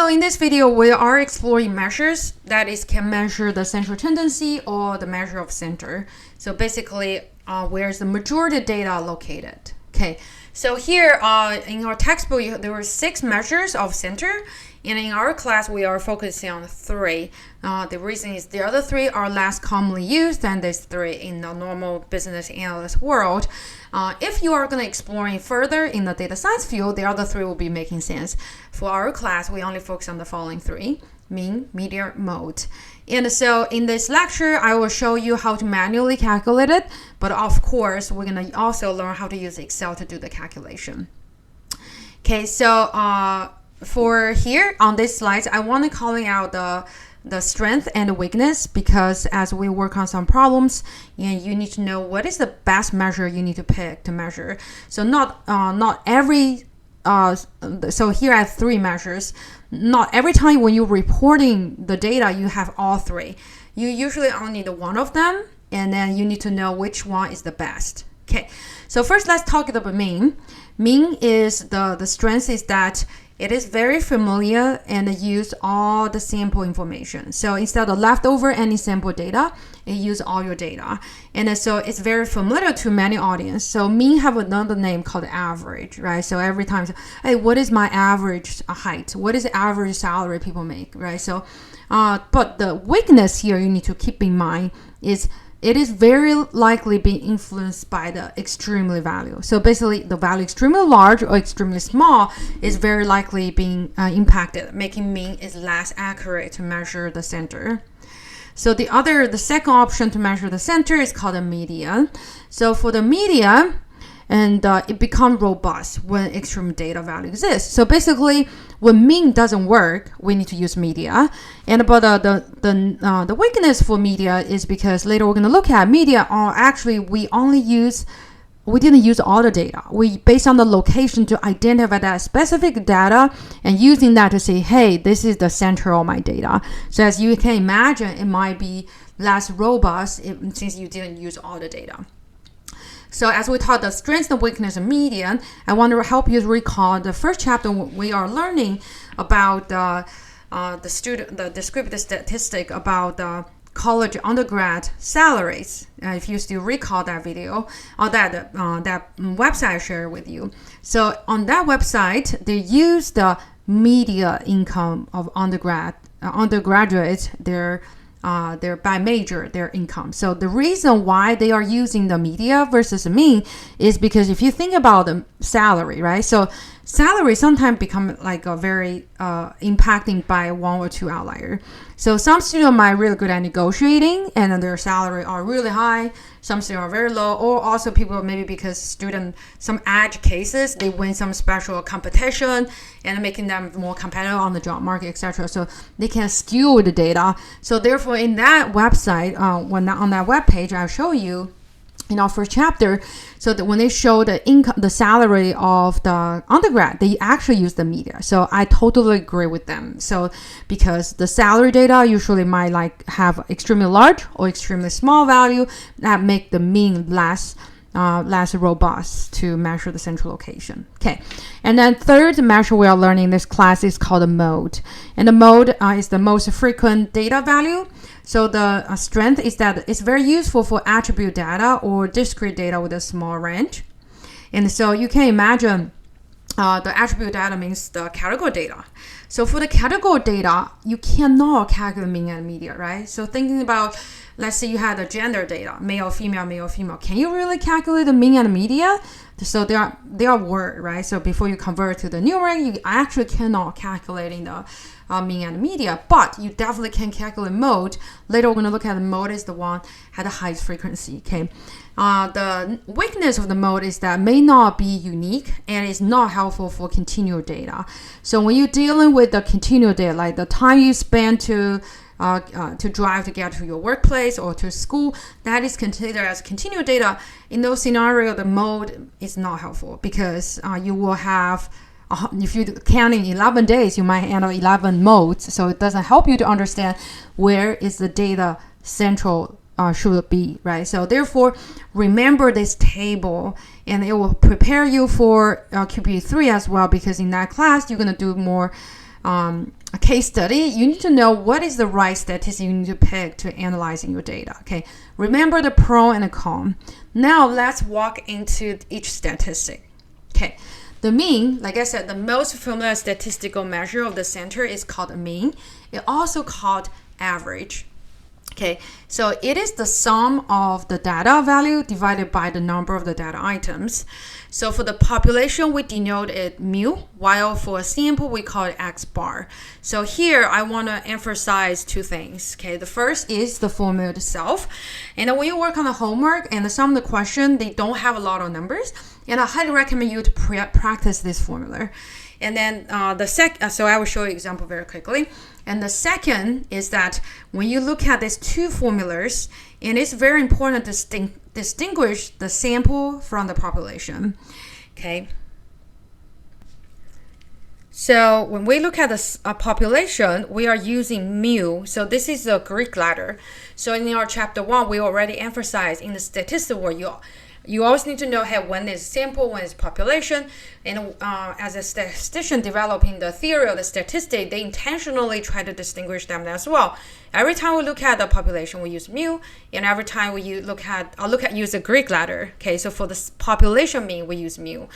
Hello, in this video, we are exploring measures that can measure the central tendency or the measure of center. So basically, where's the majority data located? Okay, so here in our textbook, there were 6 measures of center. And in our class, we are focusing on 3. The reason is the other 3 are less commonly used than these 3 in the normal business analyst world. If you are going to explore further in the data science field, the other 3 will be making sense. For our class, we only focus on the following 3: mean, median, mode. And so in this lecture, I will show you how to manually calculate it. But of course, we're going to also learn how to use Excel to do the calculation. Okay, so for here on this slide, I want to call out the strength and the weakness, because as we work on some problems, and you need to know what is the best measure you need to pick to measure. So not every so here I have 3 measures. Not every time when you're reporting the data, you have all 3. You usually only need one of them, and then you need to know which one is the best. Okay, so first let's talk about mean. Mean is the strength is that it is very familiar and use all the sample information. So instead of leftover any sample data, it use all your data. And so it's very familiar to many audience. So mean have another name called average, right? So every time, hey, what is my average height? What is the average salary people make, right? So, but the weakness here you need to keep in mind is it is very likely being influenced by the extremely value. So basically, the value extremely large or extremely small is very likely being impacted, making mean is less accurate to measure the center. So the second option to measure the center is called the median. So for the median, and it becomes robust when extreme data value exists. So basically, when mean doesn't work, we need to use media. And but the weakness for media is because later we're going to look at media. Actually, we didn't use all the data. We based on the location to identify that specific data and using that to say, hey, this is the center of my data. So as you can imagine, it might be less robust since you didn't use all the data. So as we taught the strengths and weakness of median, I want to help you recall the first chapter. We are learning about the descriptive statistic about the college undergrad salaries. If you still recall that video or that website I shared with you. So on that website, they use the media income of undergraduates, their by major, their income. So the reason why they are using the media versus mean is because if you think about the salary, right? So salary sometimes become like a very impacting by 1 or 2 outlier. So some students might really good at negotiating and their salary are really high. Some students are very low, or also people maybe because some edge cases, they win some special competition and making them more competitive on the job market, etc. So they can skew the data. So therefore, in that website, on that web page, I'll show you in our first chapter, so that when they show the income, the salary of the undergrad, they actually use the media. So I totally agree with them. So because the salary data usually might have extremely large or extremely small value that make the mean less robust to measure the central location. Okay, and then third measure we are learning in this class is called the mode, and the mode is the most frequent data value. So the strength is that it's very useful for attribute data or discrete data with a small range. And so you can imagine the attribute data means the category data. So for the category data, you cannot calculate mean and median, right? So thinking about, let's say you had the gender data, male, female, male, female. Can you really calculate the mean and median? So they are word, right? So before you convert to the numeric, you actually cannot calculating the mean and median, but you definitely can calculate mode. Later we're going to look at the mode is the one had the highest frequency. Okay, the weakness of the mode is that may not be unique and is not helpful for continual data. So when you're dealing with the continual data, like the time you spend to drive to get to your workplace or to school, that is considered as continual data. In those scenarios, the mode is not helpful because you will have, if you're counting 11 days, you might handle 11 modes. So it doesn't help you to understand where is the data central should be, right? So therefore, remember this table and it will prepare you for QP3 as well, because in that class, you're going to do more a case study, you need to know what is the right statistic you need to pick to analyzing your data. Okay, remember the pro and the con. Now let's walk into each statistic. Okay, the mean, like I said, the most familiar statistical measure of the center is called a mean. It's also called average. Okay, so it is the sum of the data value divided by the number of the data items. So for the population, we denote it mu, while for a sample, we call it x bar. So here, I want to emphasize two things. Okay, the first is the formula itself. And when you work on the homework and some of the questions, they don't have a lot of numbers. And I highly recommend you to practice this formula. And then so I will show you an example very quickly. And the second is that when you look at these two formulas, and it's very important to distinguish the sample from the population. Okay. So when we look at the population, we are using mu. So this is the Greek letter. So in our chapter 1, we already emphasized in the statistical world, you always need to know when is sample, when is population. And as a statistician developing the theory of the statistic, they intentionally try to distinguish them as well. Every time we look at the population, we use mu, and every time we use the Greek letter. Okay, so for the population mean, we use mu,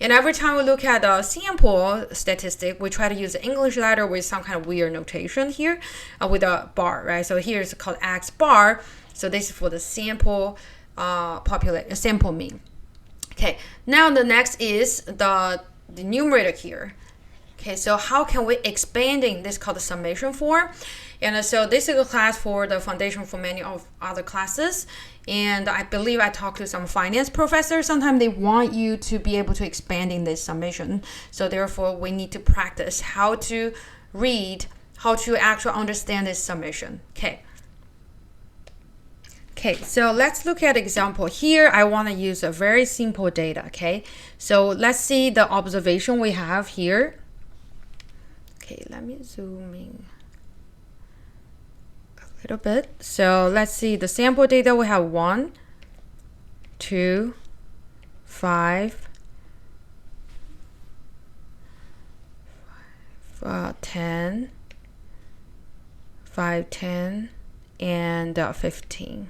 and every time we look at the sample statistic, we try to use the English letter with some kind of weird notation here, with a bar, right? So here it's called x bar. So this is for the sample. Sample mean. Okay, now the next is the numerator here. Okay, so how can we expanding this called the summation form? And so this is a class for the foundation for many of other classes. And I believe I talked to some finance professors. Sometimes they want you to be able to expanding this summation. So therefore, we need to practice how to read, how to actually understand this summation. Okay, so let's look at example. Here, I want to use a very simple data, okay? So let's see the observation we have here. Okay, let me zoom in a little bit. So let's see the sample data. We have 1, 2, 5, 10, 5, 10, and 15.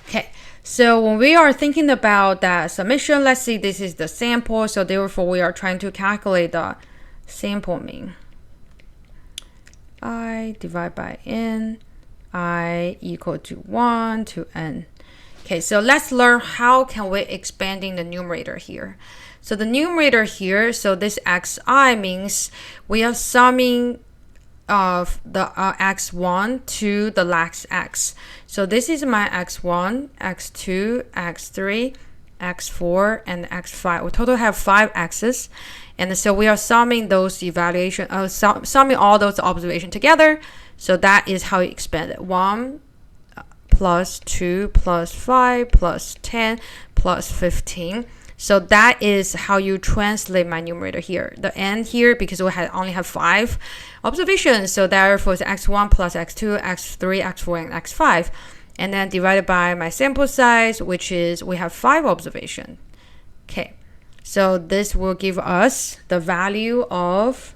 Okay, so when we are thinking about that summation, let's see, this is the sample. So therefore, we are trying to calculate the sample mean. I divide by n, I equal to 1 to n. Okay, so let's learn how can we expanding the numerator here. So the numerator here, so this xi means we are summing of the x1 to the last x. So this is my x1, x2, x3, x4, and x5. We total have 5 x's. And so we are summing those summing all those observations together. So that is how you expand it. 1 plus 2 plus 5 plus 10 plus 15. So that is how you translate my numerator here. The n here, because we only have 5 observations, so therefore it's x1 plus x2, x3, x4, and x5. And then divided by my sample size, which is we have 5 observations. Okay, so this will give us the value of,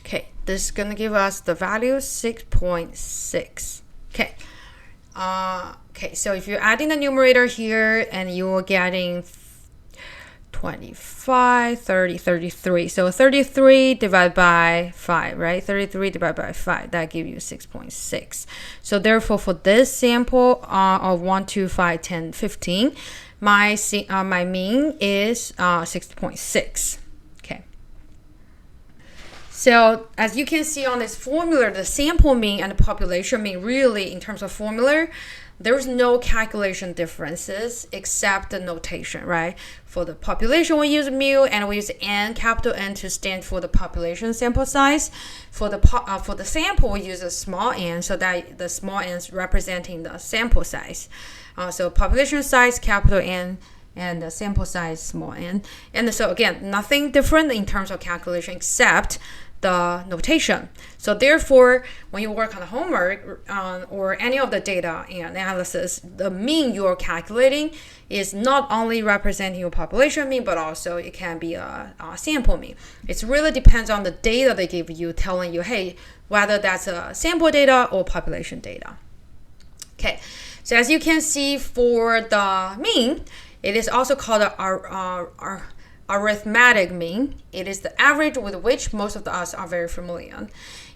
okay, this is going to give us the value 6.6. Okay. Okay, so if you're adding the numerator here and you're getting 25, 30, 33. So 33 divided by 5, right? 33 divided by 5, that gives you 6.6. So therefore, for this sample of 1, 2, 5, 10, 15, my mean is 6.6. Okay. So as you can see on this formula, the sample mean and the population mean, really in terms of formula, there's no calculation differences except the notation, right? For the population, we use mu, and we use n, capital N, to stand for the population sample size. For the sample, we use a small n, so that the small n is representing the sample size. So population size, capital N, and the sample size small n. And so again, nothing different in terms of calculation except the notation. So therefore, when you work on the homework or any of the data and analysis, the mean you're calculating is not only representing your population mean, but also it can be a sample mean. It really depends on the data they give you, telling you, hey, whether that's a sample data or population data. Okay, so as you can see for the mean, it is also called our arithmetic mean. It is the average with which most of us are very familiar.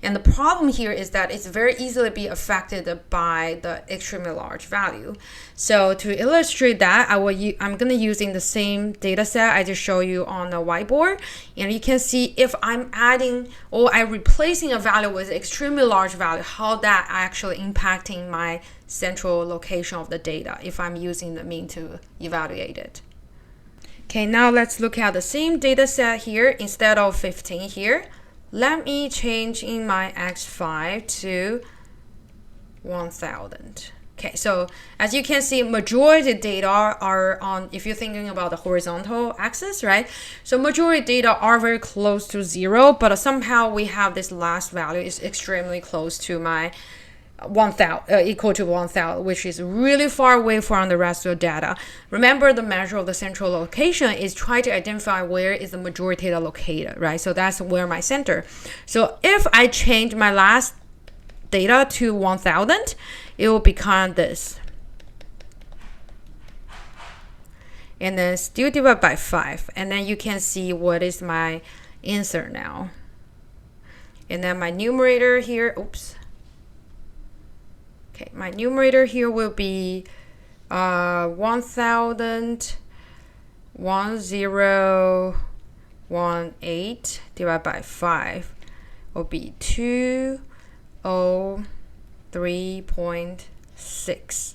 And the problem here is that it's very easily be affected by the extremely large value. So to illustrate that, I'm going to using the same data set I just showed you on the whiteboard. And you can see if I'm adding or I'm replacing a value with extremely large value, how that actually impacting my central location of the data if I'm using the mean to evaluate it. Okay, now let's look at the same data set here. Instead of 15 here, let me change in my X5 to 1000. Okay, so as you can see, majority data are on, if you're thinking about the horizontal axis, right? So majority data are very close to 0, but somehow we have this last value is extremely close to my 1000, equal to 1000, which is really far away from the rest of the data. Remember, the measure of the central location is try to identify where is the majority data located, right? So that's where my center. So if I change my last data to 1000, it will become this. And then still divide by 5. And then you can see what is my answer now. And then my numerator here, oops. Okay, my numerator here will be 1018 divided by 5 will be 203.6.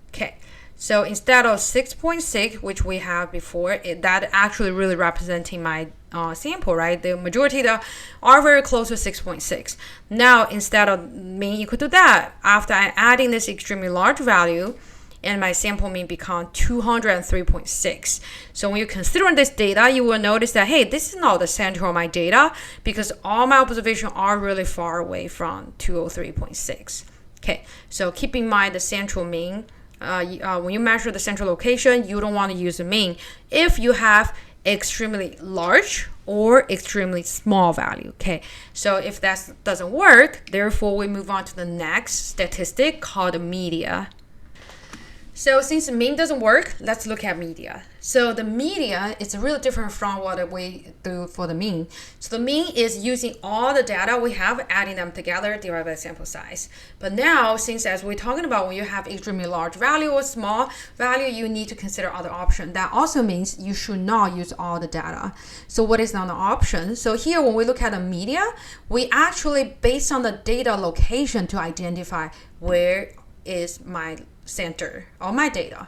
Okay, so instead of 6.6, which we have before, that actually really representing my sample, right? The majority are very close to 6.6. Now, instead of mean equal to that, after I adding this extremely large value, and my sample mean become 203.6. So when you consider this data, you will notice that, hey, this is not the center of my data because all my observations are really far away from 203.6. Okay, so keep in mind the central mean. When you measure the central location, you don't want to use the mean if you have extremely large or extremely small value. Okay, so if that doesn't work, therefore we move on to the next statistic called media. So since mean doesn't work, let's look at media. So the media is really different from what we do for the mean. So the mean is using all the data we have, adding them together, divided by sample size. But now, since as we're talking about when you have extremely large value or small value, you need to consider other options. That also means you should not use all the data. So what is another option? So here, when we look at the media, we actually, based on the data location to identify where is my center or my data.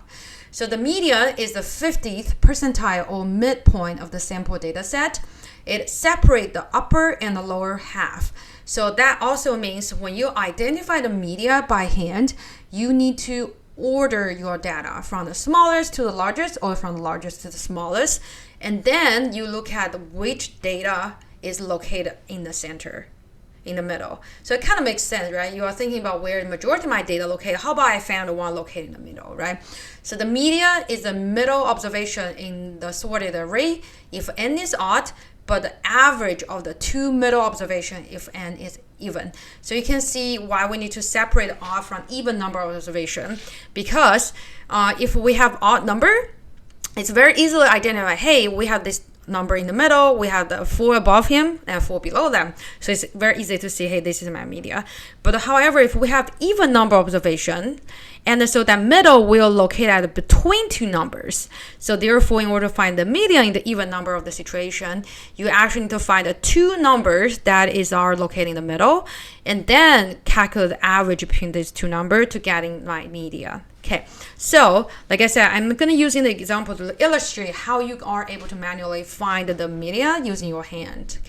So the media is the 50th percentile or midpoint of the sample data set. It separates the upper and the lower half. So that also means when you identify the media by hand, you need to order your data from the smallest to the largest or from the largest to the smallest. And then you look at which data is located in the center, in the middle. So it kind of makes sense, right? You are thinking about where the majority of my data located. How about I found the one located in the middle, right? So the media is the middle observation in the sorted array if n is odd, but the average of the two middle observation if n is even. So you can see why we need to separate odd from even number of observation, because if we have odd number, it's very easily identify, hey, we have this number in the middle, we have the 4 above him and 4 below them. So it's very easy to see, hey, this is my media. But however, if we have even number observation, and so that middle will locate at between two numbers. So therefore, in order to find the median in the even number of the situation, you actually need to find the two numbers that are located in the middle, and then calculate the average between these two numbers to getting my media. Okay, so like I said, I'm going to use the example to illustrate how you are able to manually find the media using your hand.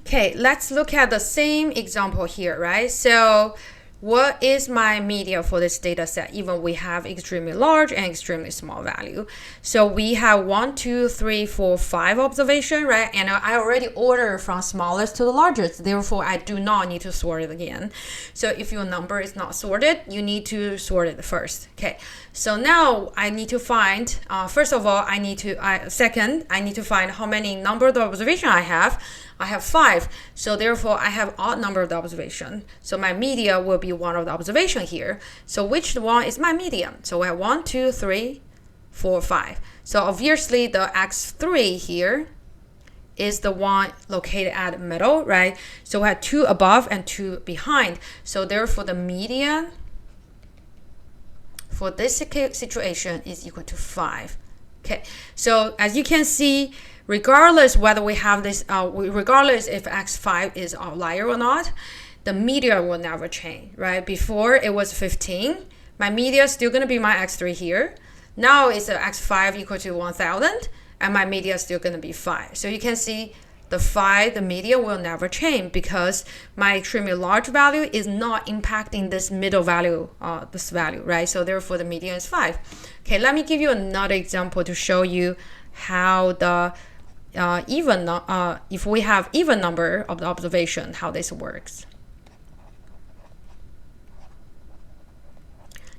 Okay, let's look at the same example here, right? So what is my media for this data set, even we have extremely large and extremely small value. So we have 1, 2, 3, 4, 5 observation, right? And I already ordered from smallest to the largest. Therefore, I do not need to sort it again. So if your number is not sorted, you need to sort it first. Okay. So now I need to find, first of all, I need to find how many number of observation I have. I have 5. So therefore, I have odd number of the observation. So my media will be one of the observation here. So which one is my median? So we have 1, 2, 3, 4, 5. So obviously, the x3 here is the one located at the middle, right? So we have 2 above and 2 behind. So therefore, the median for this situation is equal to 5. Okay, so as you can see, regardless whether we have this, regardless if x5 is outlier or not, the media will never change, right? Before it was 15, my media is still going to be my x3 here. Now it's x5 equal to 1000, and my media is still going to be 5. So you can see the media will never change because my extremely large value is not impacting this middle value, this value, right? So therefore the median is 5. Okay, let me give you another example to show you how the if we have even number of the observation, how this works.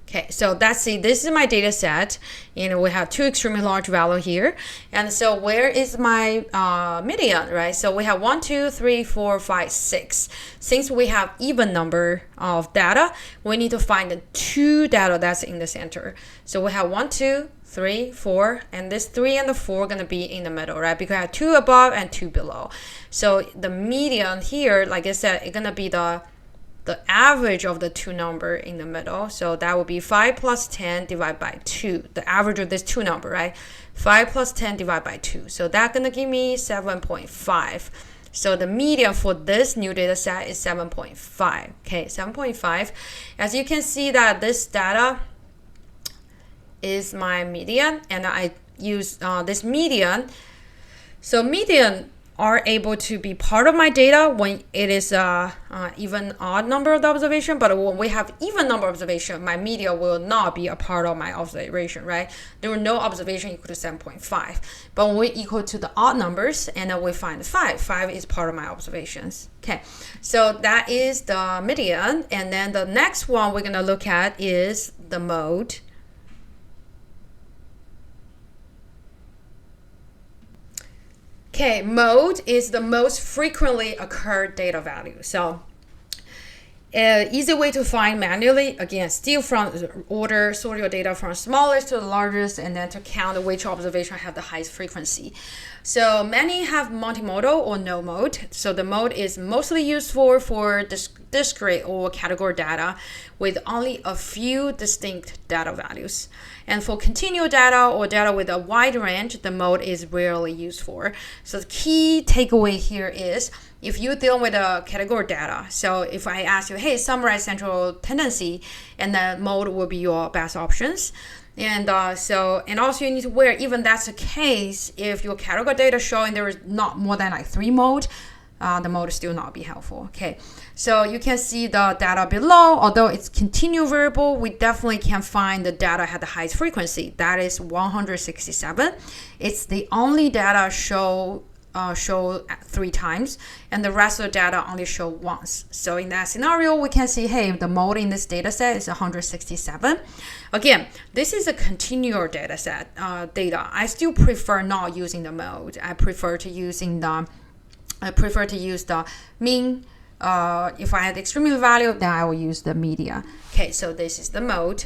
Okay, so let's see, this is my data set, and we have 2 extremely large value here. And so where is my median, right? So we have 1, 2, 3, 4, 5, 6. Since we have even number of data, we need to find the 2 data that's in the center. So we have 1, 2, 3, 4, and this 3 and the 4 are going to be in the middle, right? Because I have 2 above and 2 below. So the median here, like I said, it's going to be the average of the 2 number in the middle. So that would be 5 plus 10 divided by 2. The average of this 2 number, right? 5 plus 10 divided by 2. So that's going to give me 7.5. So the median for this new data set is 7.5. Okay, 7.5. As you can see that this data is my median, and I use this median. So median are able to be part of my data when it is even odd number of the observation, but when we have even number of observation, my media will not be a part of my observation, right? There will no observation equal to 7.5. But when we equal to the odd numbers, and then we find 5. 5 is part of my observations. Okay, so that is the median. And then the next one we're gonna look at is the mode. Okay, mode is the most frequently occurred data value. So easy way to find manually, again, still from order, sort your data from smallest to the largest, and then to count which observation have the highest frequency. So many have multimodal or no mode. So the mode is mostly used for discrete or category data with only a few distinct data values. And for continual data or data with a wide range, the mode is rarely used for. So the key takeaway here is, if you deal with a category data, so if I ask you, hey, summarize central tendency, and then mode will be your best options. And also you need to wear, even that's the case, if your category data showing there is not more than like 3 mode, the mode still not be helpful. Okay, so you can see the data below. Although it's continual variable, we definitely can find the data had the highest frequency. That is 167. It's the only data show 3 times, and the rest of the data only show once. So in that scenario, we can see, hey, the mode in this data set is 167. Again, this is a continual data set data. I still prefer not using the mode. I prefer to use the mean. If I had extreme value, then I will use the media. Okay, so this is the mode.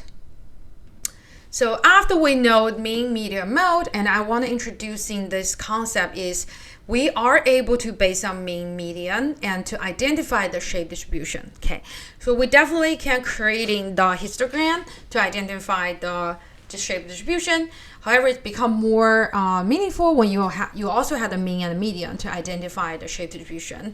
So after we know mean, median, mode, and I want to introducing this concept is we are able to base on mean, median, and to identify the shape distribution. Okay, so we definitely can creating the histogram to identify the shape distribution. However, it become more meaningful when you also have the mean and the median to identify the shape distribution.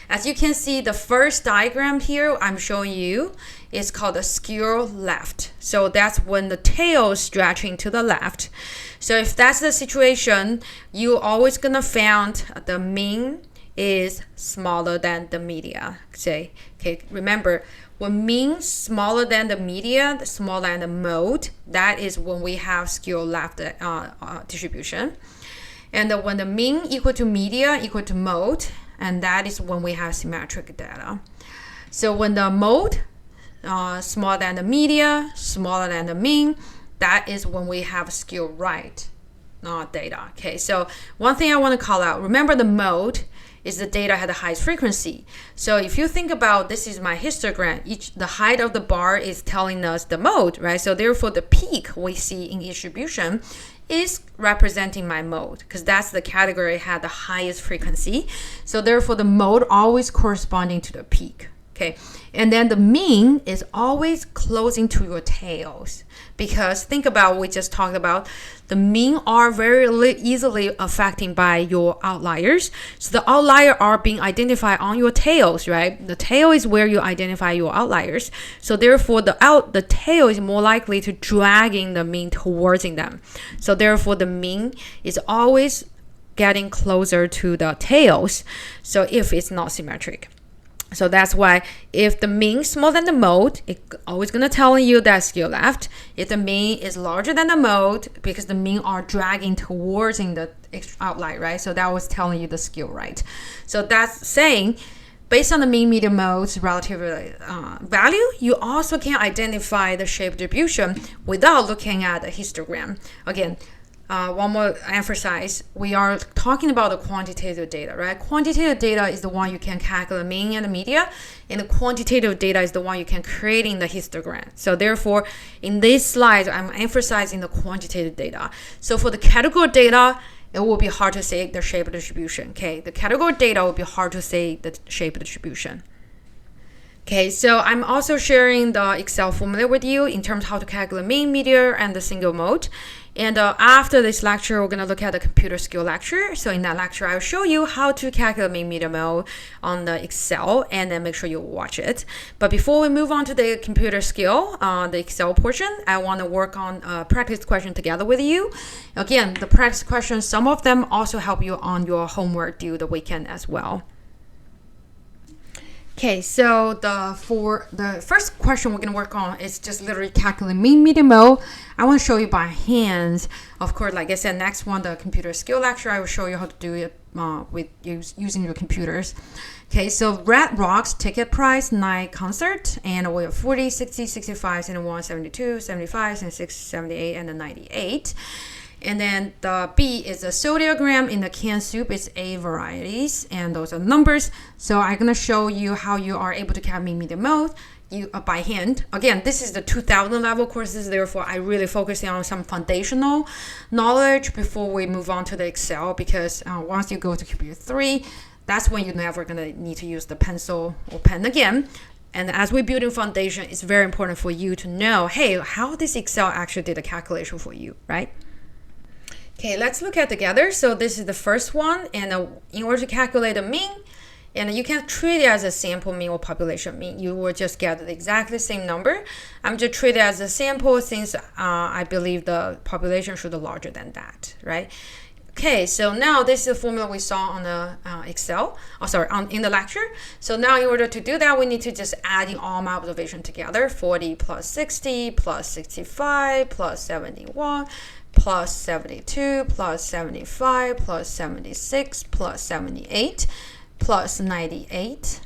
As you can see, the first diagram here I'm showing you is called the skew left. So that's when the tail is stretching to the left. So if that's the situation, you always gonna find the mean is smaller than the media. Okay, remember, when mean smaller than the media, smaller than the mode, that is when we have skew left distribution. And when the mean equal to media equal to mode, and that is when we have symmetric data. So when the mode smaller than the media, smaller than the mean, that is when we have skew right data. Okay, so one thing I want to call out, remember the mode is the data at the highest frequency. So if you think about, this is my histogram, the height of the bar is telling us the mode, right? So therefore the peak we see in distribution is representing my mode, because that's the category had the highest frequency. So therefore the mode always corresponding to the peak. Okay, and then the mean is always closing to your tails, because think about what we just talked about. The mean are very easily affected by your outliers. So the outlier are being identified on your tails, right? The tail is where you identify your outliers. So therefore the tail is more likely to dragging the mean towards them. So therefore the mean is always getting closer to the tails. So if it's not symmetric. So that's why if the mean is smaller than the mode, it's always going to tell you that skew left. If the mean is larger than the mode, because the mean are dragging towards the outlier, right? So that was telling you the skew right. So that's saying, based on the mean, median, mode's relative value, you also can identify the shape distribution without looking at the histogram. Again, one more emphasize, we are talking about the quantitative data, right? Quantitative data is the one you can calculate mean and the media, and the quantitative data is the one you can create in the histogram. So therefore, in this slide, I'm emphasizing the quantitative data. So for the category data, it will be hard to say the shape distribution, okay? The category data will be hard to say the shape distribution. Okay, so I'm also sharing the Excel formula with you in terms of how to calculate mean, median, and the single mode. And after this lecture, we're going to look at the computer skill lecture. So in that lecture, I'll show you how to calculate mean, median, mode on the Excel, and then make sure you watch it. But before we move on to the computer skill, the Excel portion, I want to work on a practice question together with you. Again, the practice questions, some of them also help you on your homework due the weekend as well. Okay, so for the first question we're going to work on is just literally calculating mean, median, mode. I want to show you by hand. Of course, like I said, next one, the computer skill lecture, I will show you how to do it with using your computers. Okay, so Red Rocks ticket price, night concert, and we have 40, 60, 65, 71, 72, 75, 76, 78, and 98. And then the B is a sodiogram in the canned soup. It's 8 varieties, and those are numbers. So I'm going to show you how you are able to calculate mean, median, mode by hand. Again, this is the 2000 level courses, therefore I really focus on some foundational knowledge before we move on to the Excel, because once you go to Computer 3, that's when you're never going to need to use the pencil or pen again. And as we build a foundation, it's very important for you to know, hey, how this Excel actually did a calculation for you, right? Okay, let's look at together. So this is the first one, and in order to calculate the mean, and you can treat it as a sample mean or population mean. You will just get the exactly same number. I'm just treat it as a sample since I believe the population should be larger than that, right? Okay, so now this is the formula we saw on the Excel, in the lecture. So now in order to do that, we need to just add in all my observation together. 40 plus 60 plus 65 plus 71 plus 72 plus 75 plus 76 plus 78 plus 98.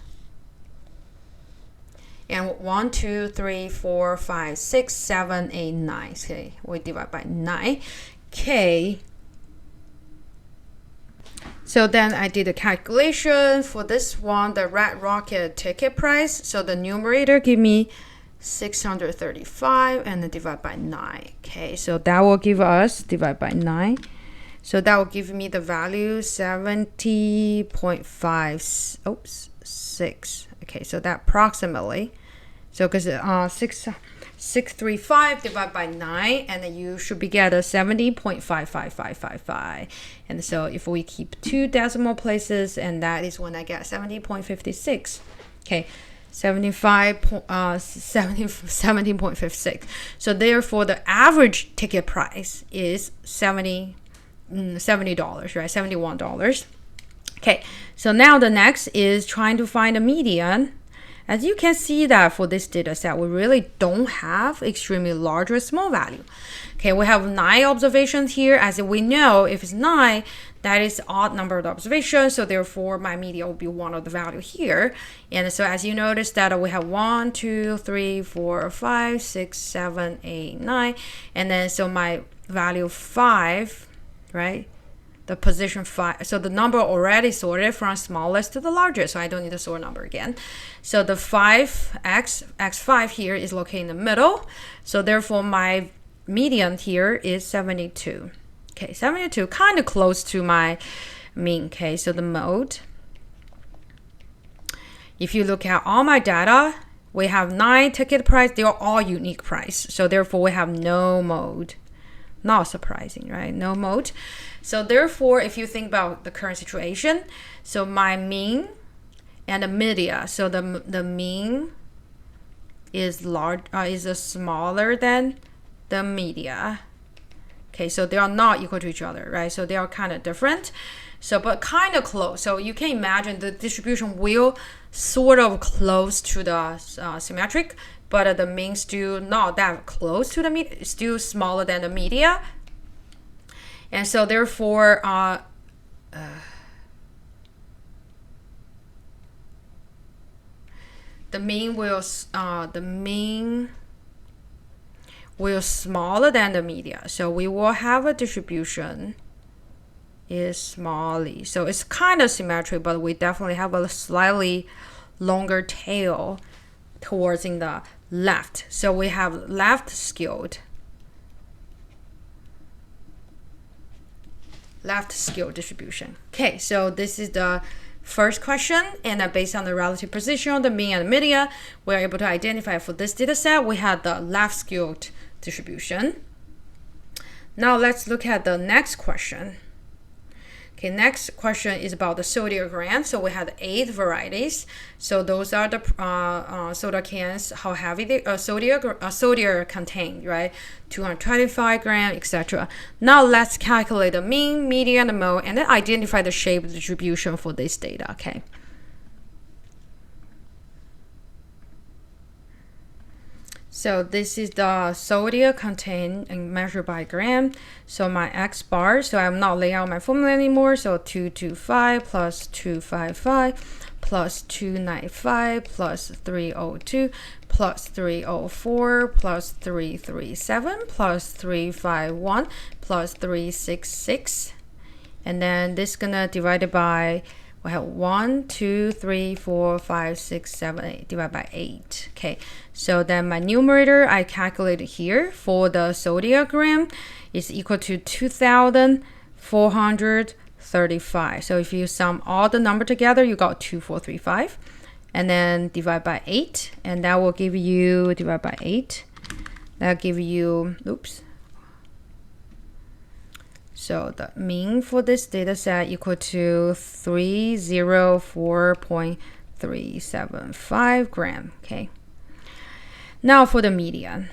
And 1, 2, 3, 4, 5, 6, 7, 8, 9. Okay, we divide by 9. Okay. So then I did a calculation for this one, the Red Rocket ticket price. So the numerator give me 635 and then divide by 9. Okay, so that will give us, divide by 9. So that will give me the value 70.56. Okay, so that approximately, so because 635 divided by 9, and then you should be get a 70.55555. And so if we keep 2 decimal places, and that is when I get 70.56. Okay, 17.56. So therefore the average ticket price is $70, right? $71. Okay, so now the next is trying to find a median. As you can see that for this data set, we really don't have extremely large or small value. Okay, we have 9 observations here. As we know, if it's 9, that is odd number of observations. So therefore, my median will be one of the value here. And so as you notice that we have 1, 2, 3, 4, 5, 6, 7, 8, 9. And then so my value 5, right? The position 5, so the number already sorted from smallest to the largest, so I don't need to sort number again. So the 5x5 here is located in the middle, so therefore my median here is 72. Okay, 72, kind of close to my mean. Okay, so the mode, if you look at all my data, we have 9 ticket price, they are all unique price, so therefore we have no mode. Not surprising, right? No mode. So therefore, if you think about the current situation, so my mean and the media, so the mean is smaller than the media. Okay, so they are not equal to each other, right? So they are kind of different. So, but kind of close. So you can imagine the distribution will sort of close to the symmetric, but the mean still not that close to the media, still smaller than the media. And so therefore, the mean will smaller than the media. So we will have a distribution is smally. So it's kind of symmetric, but we definitely have a slightly longer tail towards in the left. So we have left skewed distribution. Okay, so this is the first question, and based on the relative position of the mean and the media, we're able to identify for this data set we had the left skewed distribution. Now let's look at the next question. Okay, next question is about the soda gram. So we had 8 varieties. So those are the soda cans, how heavy the soda contain, right? 225 grams, etc. Now let's calculate the mean, median, and mode, and then identify the shape distribution for this data. Okay. So this is the sodium contained and measured by gram. So my X bar, so I'm not laying out my formula anymore. So 225 plus 255 plus 295 plus 302 plus 304 plus 337 plus 351 plus 366. And then this is gonna divide it by, we have 1, 2, 3, 4, 5, 6, 7, 8, divided by 8. Okay, so then my numerator I calculated here for the sodium gram is equal to 2,435. So if you sum all the number together, you got 2,435. And then divide by 8, and that will give you, divide by 8, that'll give you, oops. So the mean for this data set equal to 304.375 gram. Okay. Now for the median.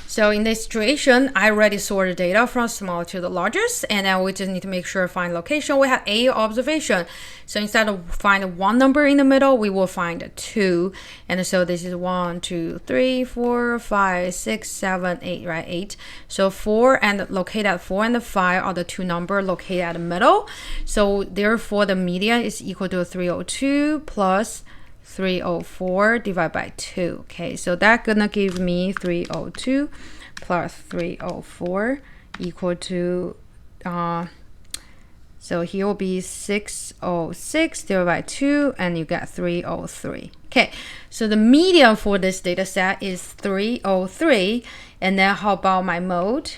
So in this situation, I already sorted data from small to the largest, and then we just need to make sure find location. We have 8 observation. So instead of finding one number in the middle, we will find 2. And so this is 1, 2, 3, 4, 5, 6, 7, 8, right? 8. So 4 and located at 4 and 5 are the 2 numbers located at the middle. So therefore the median is equal to 302 plus 304 divided by 2. Okay, so that's gonna give me 302 plus 304 equal to so here will be 606 divided by 2, and you get 303. Okay, so the median for this data set is 303. And then how about my mode?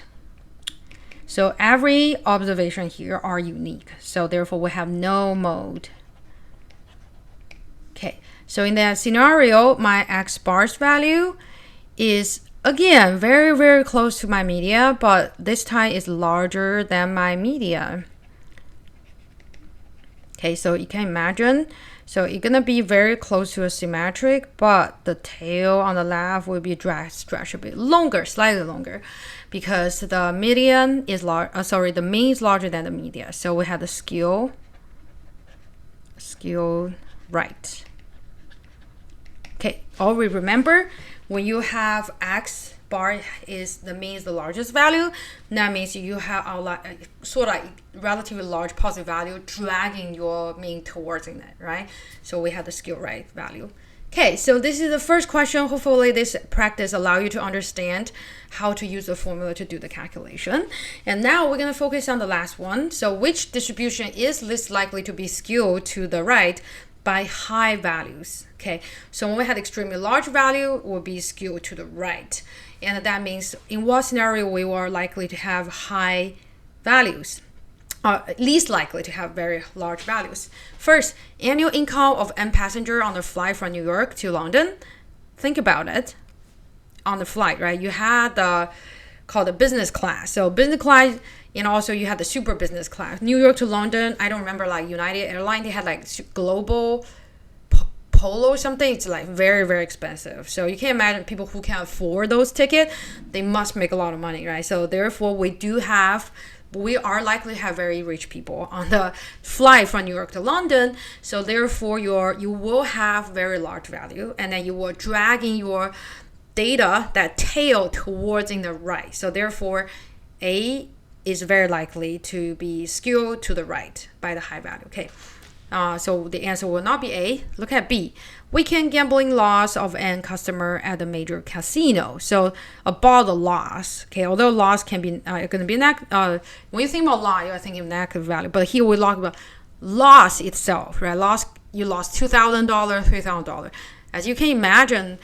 So every observation here are unique, so therefore we have no mode. Okay, so in that scenario, my X bars value is again very, very close to my media, but this time is larger than my media. Okay, so you can imagine, so it's gonna be very close to a symmetric, but the tail on the left will be stretched a bit longer, slightly longer, because the median is the mean is larger than the median. So we have the skew right. Okay, always remember when you have x bar is the mean is the largest value, that means you have a sort of relatively large positive value dragging your mean towards it, right? So we have the skew right value. Okay, so this is the first question. Hopefully this practice allow you to understand how to use the formula to do the calculation. And now we're going to focus on the last one. So which distribution is least likely to be skewed to the right by high values? Okay, so when we have extremely large value, it will be skewed to the right. And that means in what scenario we were likely to have high values? Least likely to have very large values. First, annual income of N passenger on the flight from New York to London. Think about it. On the flight, right? You had called the business class. So business class, and also you had the super business class. New York to London, I don't remember, like United Airlines, they had like global polo or something. It's like very, very expensive. So you can imagine people who can afford those tickets, they must make a lot of money, right? So therefore we are likely to have very rich people on the flight from New York to London. So therefore you will have very large value, and then you will drag in your data, that tail towards in the right. So therefore A is very likely to be skewed to the right by the high value. Okay. So the answer will not be A. Look at B. Weekend gambling loss of N customer at a major casino. So about the loss, okay, although loss can be going to be when you think about loss, you're thinking negative value. But here we talk about loss itself, right? You lost $2,000, $3,000. As you can imagine,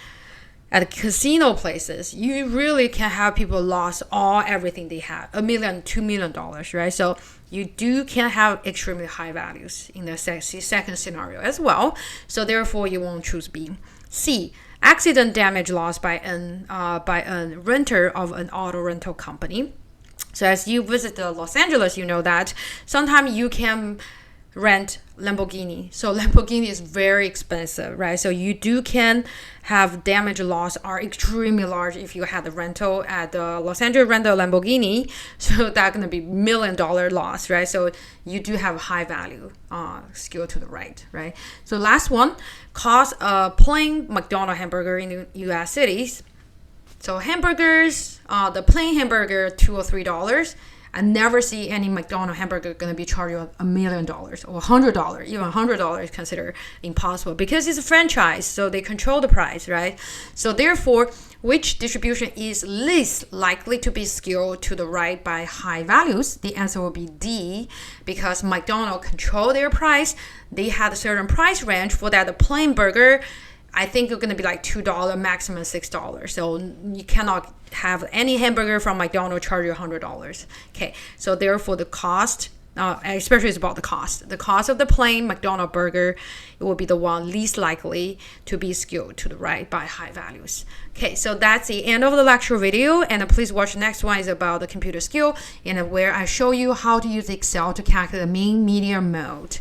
at casino places, you really can have people lost everything they have, $1 million, $2 million, right? So you can have extremely high values in the second scenario as well. So therefore, you won't choose B. C, accident damage loss by a renter of an auto rental company. So as you visit Los Angeles, you know that sometimes you can rent Lamborghini. So Lamborghini is very expensive, right? So you can have damage loss are extremely large if you had the rental at the Los Angeles rental Lamborghini. So that's going to be $1 million loss, right? So you do have high value skew to the right, right? So last one, cost a plain McDonald's hamburger in the U.S. cities. So hamburgers, the plain hamburger, $2 or $3. I never see any McDonald's hamburger going to be charged $1 million or $100. Even $100 is considered impossible because it's a franchise, so they control the price, right? So therefore, which distribution is least likely to be skewed to the right by high values? The answer will be D, because McDonald's control their price. They had a certain price range for that. The plain burger, I think it's going to be like $2, maximum $6. So you cannot have any hamburger from McDonald's charge you $100. Okay, so therefore the cost, especially it's about the cost. The cost of the plain McDonald's burger, it will be the one least likely to be skewed to the right by high values. Okay, so that's the end of the lecture video, and please watch the next one is about the computer skill, and where I show you how to use Excel to calculate the mean, median, mode.